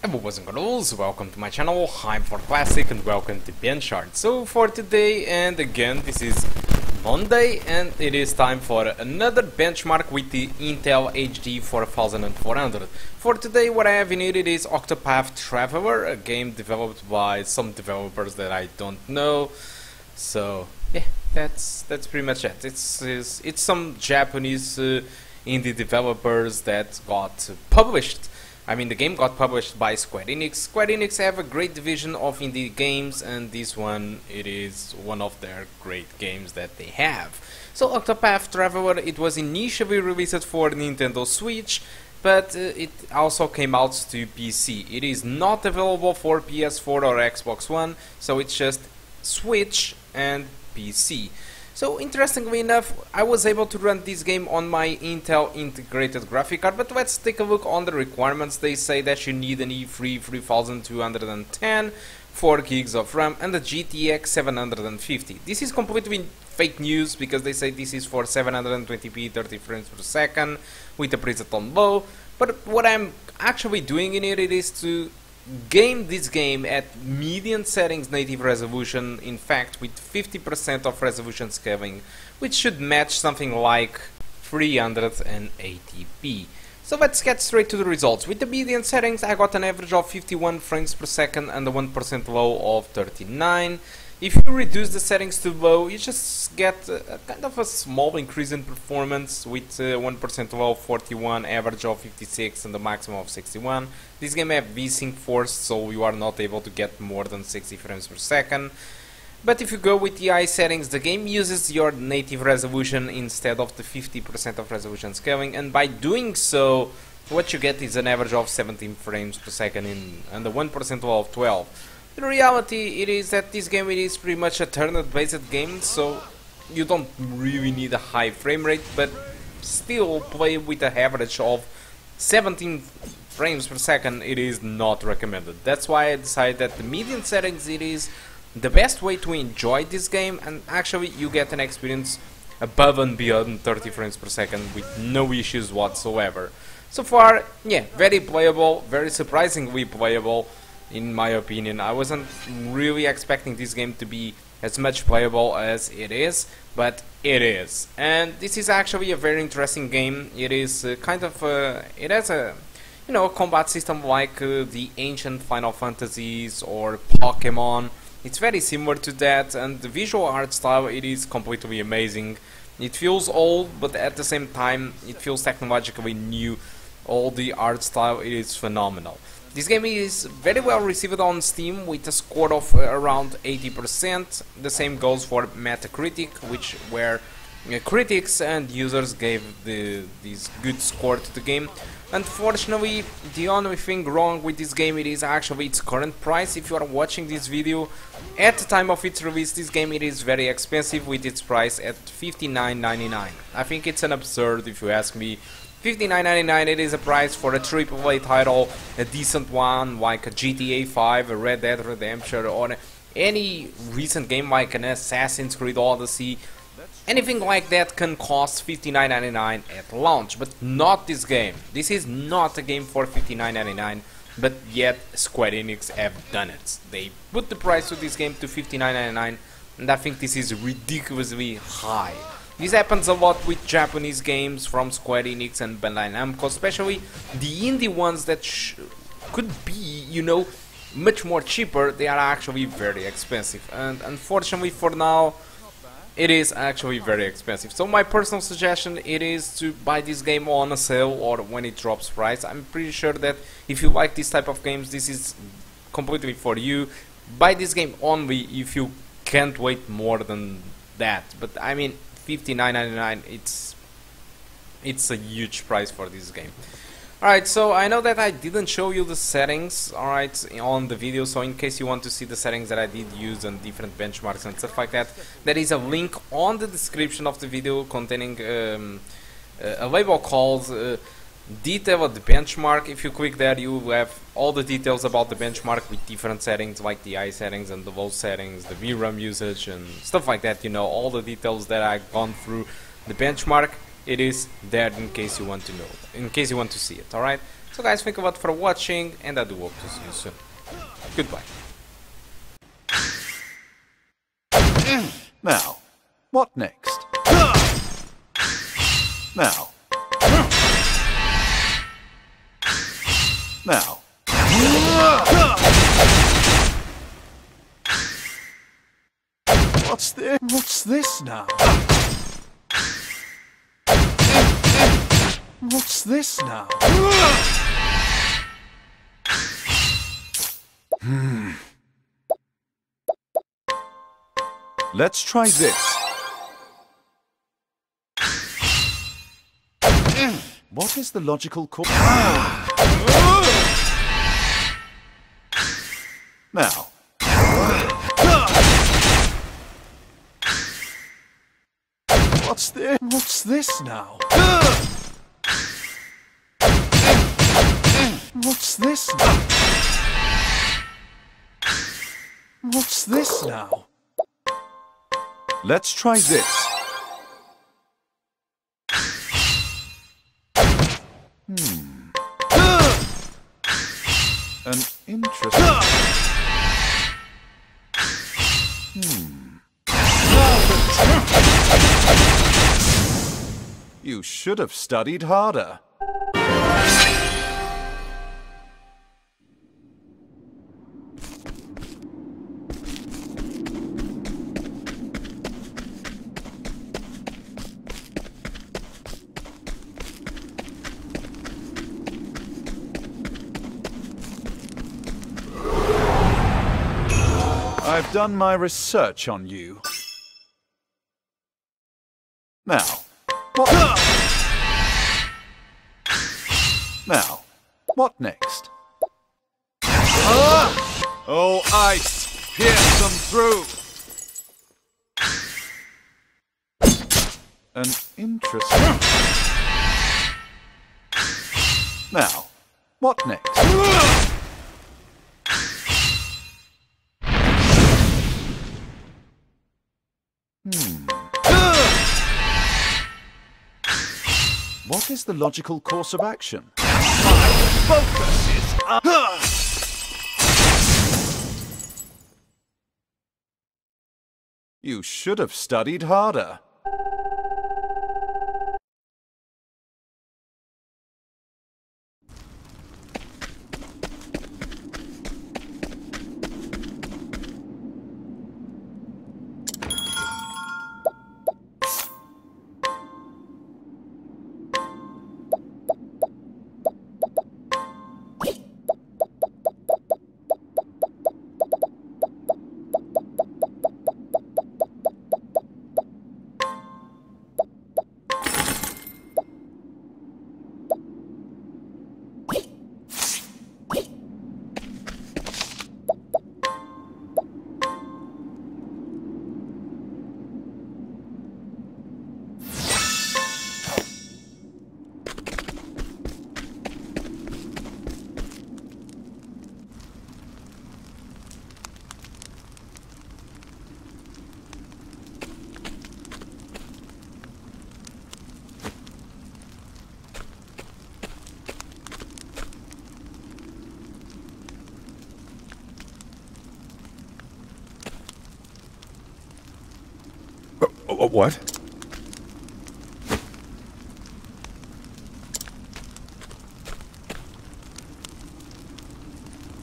Hello boys and girls, welcome to my channel, I'm for Classic and welcome to BenchART. So for today, and again this is Monday, and it is time for another benchmark with the Intel HD 4400. For today what I have in it is Octopath Traveler, a game developed by some developers that I don't know. So yeah, that's pretty much it. It's some Japanese indie developers that got published. I mean, the game got published by Square Enix. Square Enix have a great division of indie games, and this one, it is one of their great games that they have. So Octopath Traveler, it was initially released for Nintendo Switch, but it also came out to PC. It is not available for PS4 or Xbox One, so it's just Switch and PC. So interestingly enough, I was able to run this game on my Intel integrated graphic card, but let's take a look on the requirements. They say that you need an i3 3210, 4 gigs of RAM, and a GTX 750. This is completely fake news because they say this is for 720p 30 frames per second with a preset on low, but what I'm actually doing in it is to game this game at median settings native resolution, in fact with 50% of resolution scaling, which should match something like 380p. So let's get straight to the results. With the median settings I got an average of 51 frames per second and a 1% low of 39. If you reduce the settings to low, you just get a kind of a small increase in performance with 1% low, 41, average of 56 and the maximum of 61. This game have VSync forced, so you are not able to get more than 60 frames per second. But if you go with the high settings, the game uses your native resolution instead of the 50% of resolution scaling, and by doing so, what you get is an average of 17 frames per second and the 1% low of 12. The reality it is that this game is pretty much a turn based game, so you don't really need a high frame rate, but still play with an average of 17 frames per second. It is not recommended. That's why I decided that the median settings it is the best way to enjoy this game, and actually you get an experience above and beyond 30 frames per second with no issues whatsoever. So far, yeah, very playable, very surprisingly playable. In my opinion, I wasn't really expecting this game to be as much playable as it is, but it is. And this is actually a very interesting game. It is kind of it has a a combat system like the ancient Final Fantasies or Pokemon. It's very similar to that, and the visual art style it is completely amazing. It feels old, but at the same time it feels technologically new. All the art style it is phenomenal. This game is very well received on Steam with a score of around 80%. The same goes for Metacritic, where critics and users gave this good score to the game. Unfortunately, the only thing wrong with this game it is actually its current price. If you are watching this video at the time of its release, this game it is very expensive with its price at $59.99. I think it's an absurd if you ask me. $59.99 it is a price for a AAA title, a decent one like a GTA 5, a Red Dead Redemption, or any recent game like an Assassin's Creed Odyssey. Anything like that can cost $59.99 at launch, but not this game. This is not a game for $59.99, but yet Square Enix have done it. They put the price of this game to $59.99, and I think this is ridiculously high. This happens a lot with Japanese games from Square Enix and Bandai Namco, especially the indie ones that could be, much more cheaper. They are actually very expensive, and unfortunately for now, it is actually very expensive. So my personal suggestion it is to buy this game on a sale or when it drops price. I'm pretty sure that if you like this type of games, this is completely for you. Buy this game only if you can't wait more than that. But I mean, $59.99 it's a huge price for this game. Alright, so I know that I didn't show you the settings, alright, on the video, so in case you want to see the settings that I did use on different benchmarks and stuff like that, there is a link on the description of the video containing a label called Detail of the Benchmark. If you click there, you will have all the details about the benchmark with different settings like the high settings and the low settings, the VRAM usage and stuff like that, all the details that I've gone through the benchmark. it is there in case you want to know, in case you want to see it. Alright? So guys, thank you a lot for watching, and I do hope to see you soon. Goodbye. Now, what next? Now. Now. What's this? What's this now? What's this now? Let's try this. What is the logical course? Now. What's this? What's this now? What's this now? What's this now? Let's try this. An interesting... You should have studied harder. I've done my research on you. Now, what? Now, what next? Oh, ice! Pierce them through! An interesting... Now, what next? What is the logical course of action? My focus is up. You should have studied harder. What?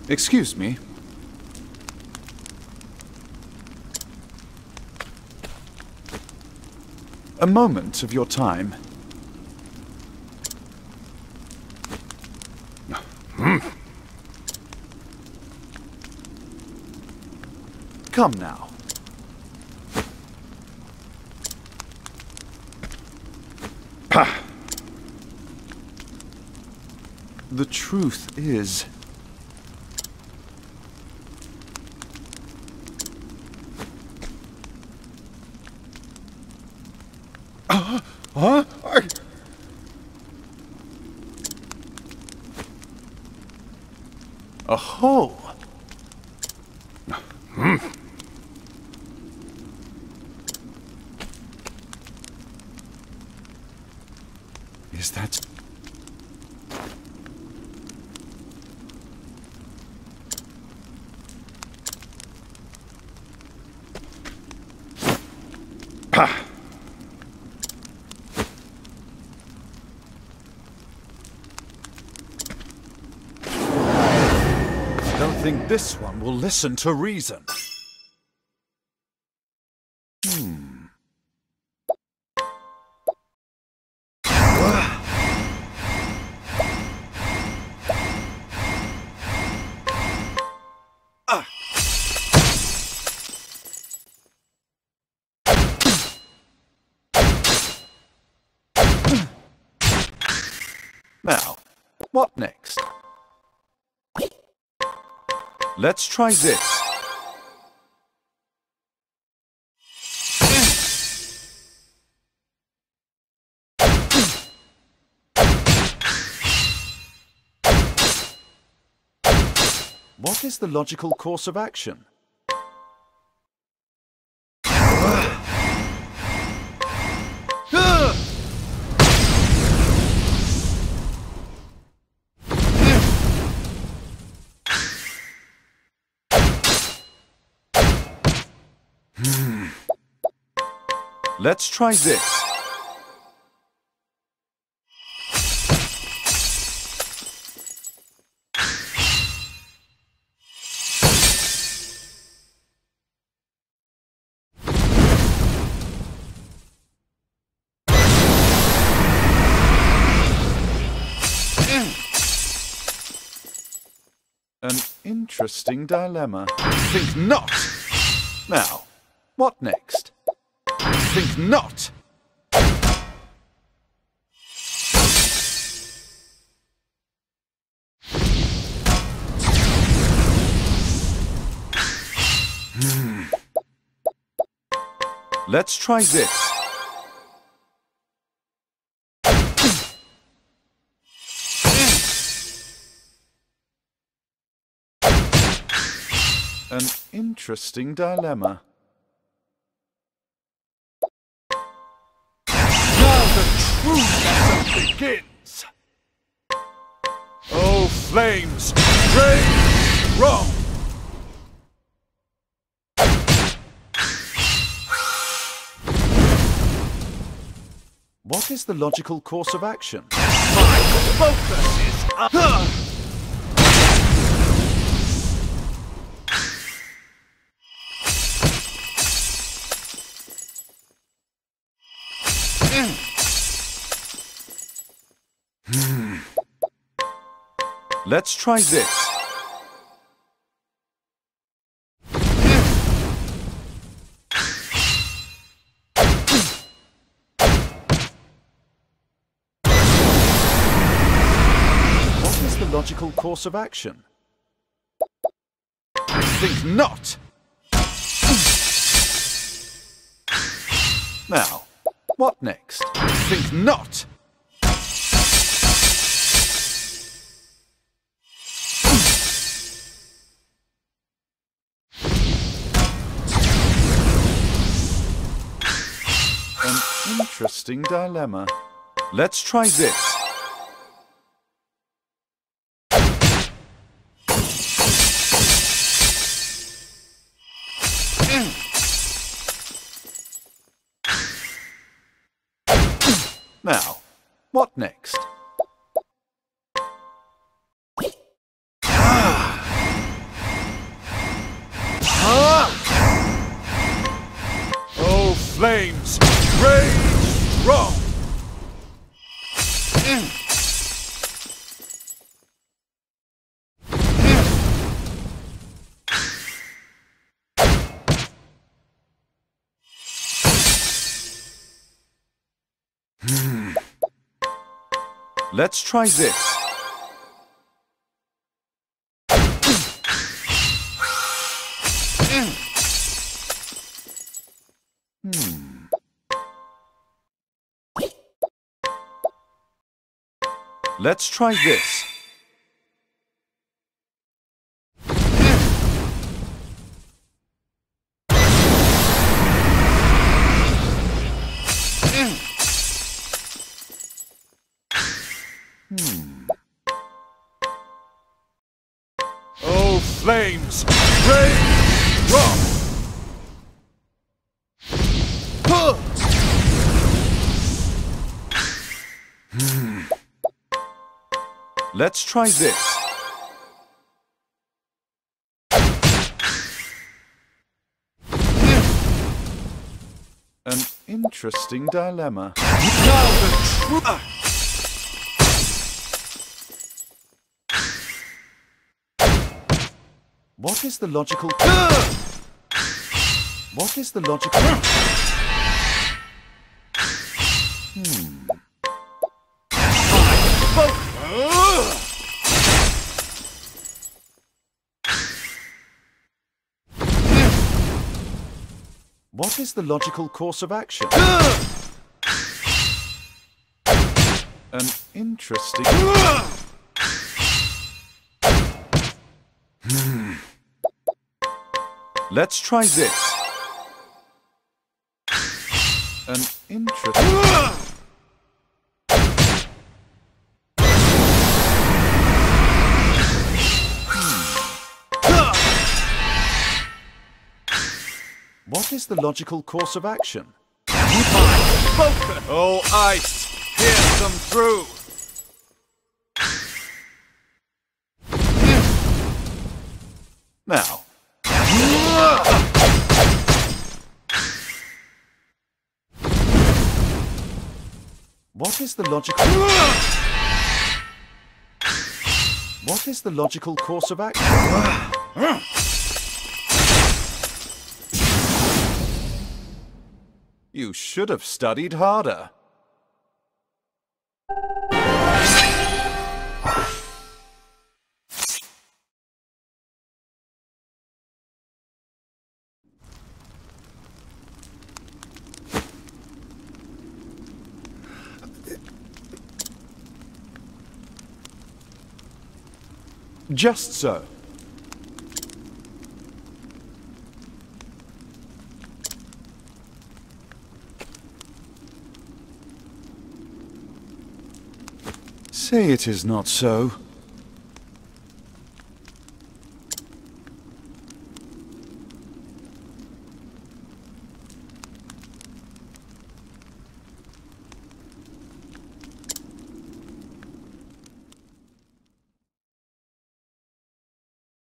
Excuse me. A moment of your time. Come now. The truth is... Oh. I don't think this one will listen to reason. Now, what next? Let's try this. What is the logical course of action? Let's try this. An interesting dilemma. Think not! Now, what next? Think not! Let's try this. An interesting dilemma. Now the true lesson begins! Oh, flames, rage wrong! What is the logical course of action? My focus is up! Let's try this. What is the logical course of action? Think not! Now, what next? Think not! An interesting dilemma. Let's try this. Now, what next? Oh, flames, rage strong! Let's try this. Let's try this. Oh, flames, rage, rock! Let's try this. An interesting dilemma. What is the logical... What is the logical... What is the logical course of action? An interesting... Let's try this. An interesting... What is the logical course of action? Oh, ice! Pierce them through! Now. What is the logical... What is the logical course of action? You should have studied harder. Just so. Say it is not so.